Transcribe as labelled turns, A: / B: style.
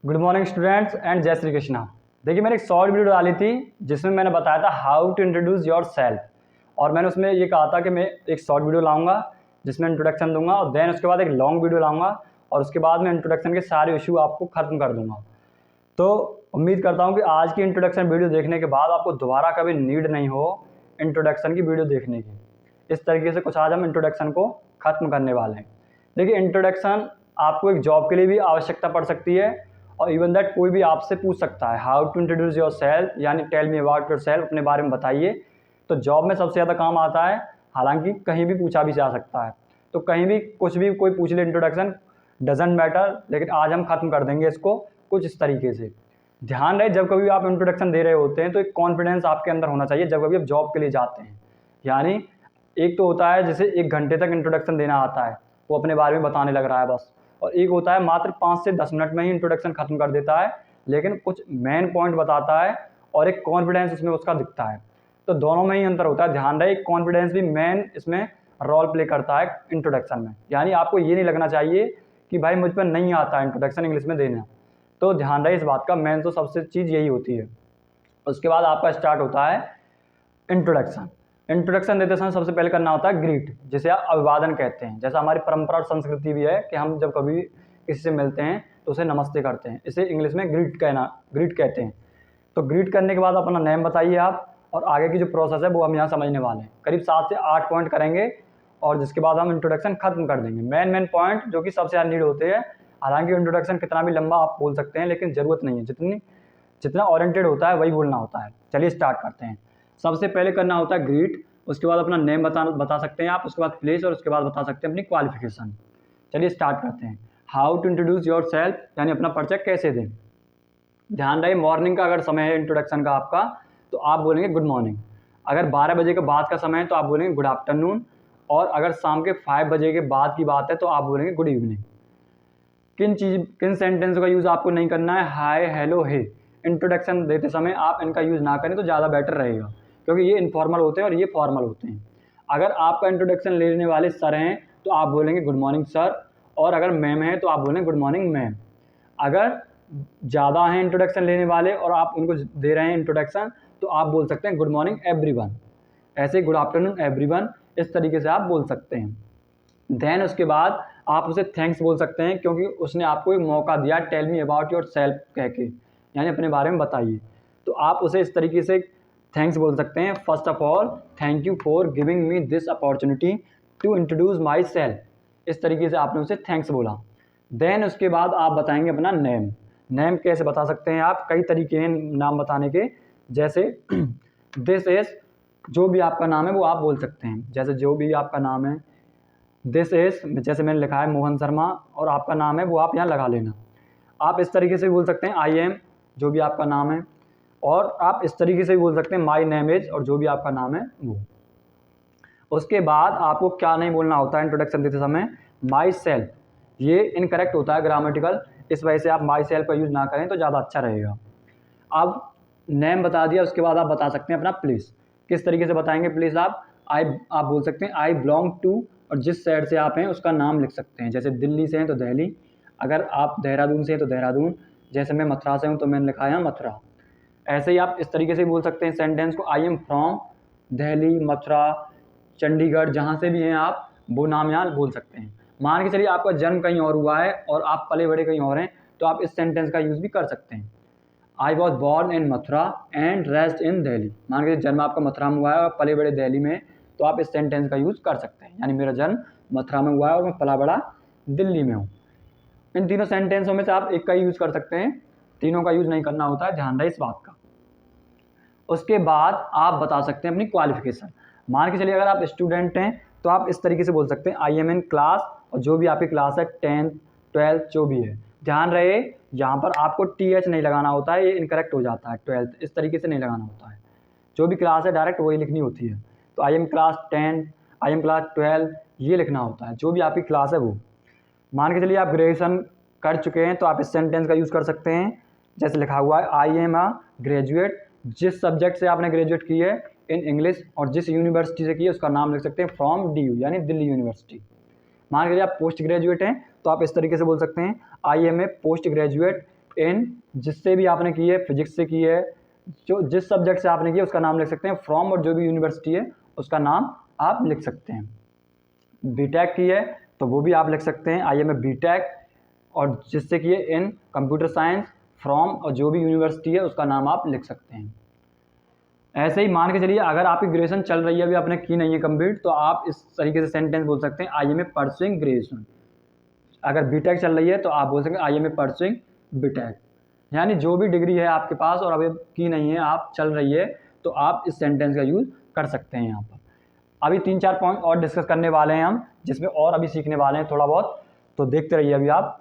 A: Good morning students and जय श्री कृष्णा। देखिए, मैंने एक शॉर्ट वीडियो डाली थी जिसमें मैंने बताया था how to introduce yourself, और मैंने उसमें ये कहा था कि मैं एक शॉर्ट वीडियो लाऊंगा जिसमें इंट्रोडक्शन दूंगा और देन उसके बाद एक लॉन्ग वीडियो लाऊंगा और उसके बाद मैं इंट्रोडक्शन के सारे इशू आपको ख़त्म कर दूंगा। तो उम्मीद करता हूँ कि आज की इंट्रोडक्शन वीडियो देखने के बाद आपको दोबारा कभी नीड नहीं हो इंट्रोडक्शन की वीडियो देखने की। इस तरीके से कुछ आज हम इंट्रोडक्शन को ख़त्म करने वाले हैं। देखिए, इंट्रोडक्शन आपको एक जॉब के लिए भी आवश्यकता पड़ सकती है और इवन दैट कोई भी आपसे पूछ सकता है how to introduce yourself, यानी tell me about yourself, अपने बारे में बताइए। तो जॉब में सबसे ज़्यादा काम आता है, हालांकि कहीं भी पूछा भी जा सकता है, तो कहीं भी कुछ भी कोई पूछ ले इंट्रोडक्शन डजेंट मैटर, लेकिन आज हम ख़त्म कर देंगे इसको कुछ इस तरीके से। ध्यान रहे, जब कभी आप इंट्रोडक्शन दे रहे होते हैं तो एक कॉन्फिडेंस आपके अंदर होना चाहिए जब कभी आप जॉब के लिए जाते हैं। यानी एक तो होता है जिसे 1 घंटे तक इंट्रोडक्शन देना आता है, वो अपने बारे में बताने लग रहा है बस, और एक होता है मात्र 5 से 10 मिनट में ही इंट्रोडक्शन खत्म कर देता है, लेकिन कुछ मेन पॉइंट बताता है और एक कॉन्फिडेंस उसमें उसका दिखता है। तो दोनों में ही अंतर होता है। ध्यान रहे, कॉन्फिडेंस भी मेन इसमें रोल प्ले करता है इंट्रोडक्शन में। यानी आपको ये नहीं लगना चाहिए कि भाई मुझ पर नहीं आता इंट्रोडक्शन इंग्लिश में देना। तो ध्यान रहे इस बात का, मेन तो सबसे चीज़ यही होती है। उसके बाद आपका स्टार्ट होता है इंट्रोडक्शन। इंट्रोडक्शन देते समय सबसे पहले करना होता है ग्रीट, जिसे आप अभिवादन कहते हैं। जैसा हमारी परंपरा और संस्कृति भी है कि हम जब कभी किसी से मिलते हैं तो उसे नमस्ते करते हैं, इसे इंग्लिश में ग्रीट कहते हैं। तो ग्रीट करने के बाद अपना नेम बताइए आप, और आगे की जो प्रोसेस है वो हम यहाँ समझने वाले हैं। करीब 7 से 8 पॉइंट करेंगे और जिसके बाद हम इंट्रोडक्शन खत्म कर देंगे। मेन पॉइंट जो कि सबसे ज़्यादा नीड होते हैं। हालांकि इंट्रोडक्शन कितना भी लंबा आप बोल सकते हैं, लेकिन ज़रूरत नहीं है, जितना ओरिएंटेड होता है वही बोलना होता है। चलिए स्टार्ट करते हैं। सबसे पहले करना होता है ग्रीट, उसके बाद अपना नेम बता सकते हैं आप, उसके बाद प्लेस, और उसके बाद बता सकते हैं अपनी क्वालिफिकेशन। चलिए स्टार्ट करते हैं। How to introduce yourself, यानी अपना परिचय कैसे दें। ध्यान रहे, मॉर्निंग का अगर समय है इंट्रोडक्शन का आपका, तो आप बोलेंगे गुड मॉर्निंग। अगर 12 बजे के बाद का समय है तो आप बोलेंगे गुड आफ्टरनून, और अगर शाम के 5 बजे के बाद की बात है तो आप बोलेंगे गुड इवनिंग। किन सेंटेंस का यूज़ आपको नहीं करना है, हाय, हेलो, हे। इंट्रोडक्शन देते समय आप इनका यूज़ ना करें तो ज़्यादा बेटर रहेगा, क्योंकि ये इनफॉर्मल होते हैं और ये फॉर्मल होते हैं। अगर आपका इंट्रोडक्शन लेने वाले सर हैं तो आप बोलेंगे गुड मॉर्निंग सर, और अगर मैम है तो आप बोलेंगे गुड मॉर्निंग मैम। अगर ज़्यादा हैं इंट्रोडक्शन लेने वाले और आप उनको दे रहे हैं इंट्रोडक्शन, तो आप बोल सकते हैं गुड मॉर्निंग एवरीवन, ऐसे गुड आफ्टरनून एवरीवन, इस तरीके से आप बोल सकते हैं। देन उसके बाद आप उसे थैंक्स बोल सकते हैं, क्योंकि उसने आपको एक मौका दिया tell me about yourself कह के, यानी अपने बारे में बताइए। तो आप उसे इस तरीके से थैंक्स बोल सकते हैं। First of all, thank you for giving me this opportunity to introduce myself. इस तरीके से आपने उसे थैंक्स बोला। देन उसके बाद आप बताएंगे अपना नेम। नेम कैसे बता सकते हैं आप, कई तरीके हैं नाम बताने के। जैसे दिस इज, जो भी आपका नाम है वो आप बोल सकते हैं। जैसे जो भी आपका नाम है, दिस इज, जैसे मैंने लिखा है मोहन शर्मा, और आपका नाम है वो आप यहाँ लगा लेना। आप इस तरीके से बोल सकते हैं आई एम, जो भी आपका नाम है, और आप इस तरीके से भी बोल सकते हैं माई नेम इज, और जो भी आपका नाम है वो। उसके बाद आपको क्या नहीं बोलना होता है इंट्रोडक्शन देते समय, माई सेल्फ। ये इनकरेक्ट होता है ग्रामेटिकल, इस वजह से आप माई सेल्फ का यूज़ ना करें तो ज़्यादा अच्छा रहेगा। अब नेम बता दिया, उसके बाद आप बता सकते हैं अपना प्लेस। किस तरीके से बताएंगे प्लेस आप बोल सकते हैं आई बिलोंग टू, और जिस शहर से आप हैं उसका नाम लिख सकते हैं। जैसे दिल्ली से हैं तो दिल्ली, अगर आप देहरादून से हैं तो देहरादून, जैसे मैं मथुरा से हूँ तो मैंने लिखा है मथुरा। ऐसे ही आप इस तरीके से बोल सकते हैं सेंटेंस को, I am from Delhi, Mathura, Chandigarh, जहाँ से भी हैं आप वो नाम यहाँ बोल सकते हैं। मान के चलिए आपका जन्म कहीं और हुआ है और आप पले बड़े कहीं और हैं, तो आप इस सेंटेंस का यूज़ भी कर सकते हैं। I was born in Mathura and rest in Delhi. मान के जन्म आपका मथुरा में हुआ है और पले बड़े दिल्ली में, तो आप इस सेंटेंस का यूज़ कर सकते हैं, यानी मेरा जन्म मथुरा में हुआ है और मैं पला बड़ा दिल्ली में हूँ। इन तीनों सेंटेंसों में से आप एक का ही यूज़ कर सकते हैं, तीनों का यूज़ नहीं करना होता है, ध्यान रहे इस बात का। उसके बाद आप बता सकते हैं अपनी क्वालिफिकेशन। मान के चलिए अगर आप स्टूडेंट हैं तो आप इस तरीके से बोल सकते हैं आई एम इन क्लास, और जो भी आपकी क्लास है 10th 12th जो भी है। ध्यान रहे यहाँ पर आपको TH नहीं लगाना होता है, ये इनकरेक्ट हो जाता है। 12th इस तरीके से नहीं लगाना होता है, जो भी क्लास है डायरेक्ट वही लिखनी होती है। तो I am class 10, I am class 12, ये लिखना होता है, जो भी आपकी क्लास है वो। मान के चलिए आप ग्रेजुएशन कर चुके हैं तो आप इस सेंटेंस का यूज़ कर सकते हैं। जैसे लिखा हुआ है आई एम अ ग्रेजुएट, जिस सब्जेक्ट से आपने ग्रेजुएट की है इन इंग्लिश, और जिस यूनिवर्सिटी से की है उसका नाम लिख सकते हैं फ्रॉम DU, यानी दिल्ली यूनिवर्सिटी। मान के चलिए आप पोस्ट ग्रेजुएट हैं तो आप इस तरीके से बोल सकते हैं I am a post graduate in जिससे भी आपने की है, फिजिक्स से की है, जो जिस सब्जेक्ट से आपने की है उसका नाम लिख सकते हैं। फ्रॉम और जो भी यूनिवर्सिटी है उसका नाम आप लिख सकते हैं। बीटेक की है तो वो भी आप लिख सकते हैं, IMA बीटेक, और जिससे की है इन कंप्यूटर साइंस, फ्रॉम और जो भी यूनिवर्सिटी है उसका नाम आप लिख सकते हैं। ऐसे ही मान के चलिए अगर आपकी ग्रेजुएशन चल रही है, अभी आपने की नहीं है कंप्लीट, तो आप इस तरीके से सेंटेंस बोल सकते हैं, IMA परसुइंग ग्रेजुएशन। अगर बीटेक चल रही है तो आप बोल सकते हैं IMA परसुइंग बीटेक। यानी जो भी डिग्री है आपके पास और अभी की नहीं है, आप चल रही है, तो आप इस सेंटेंस का यूज़ कर सकते हैं यहाँ पर। अभी 3-4 पॉइंट और डिस्कस करने वाले हैं हम, जिसमें और अभी सीखने वाले हैं थोड़ा बहुत, तो देखते रहिए अभी आप।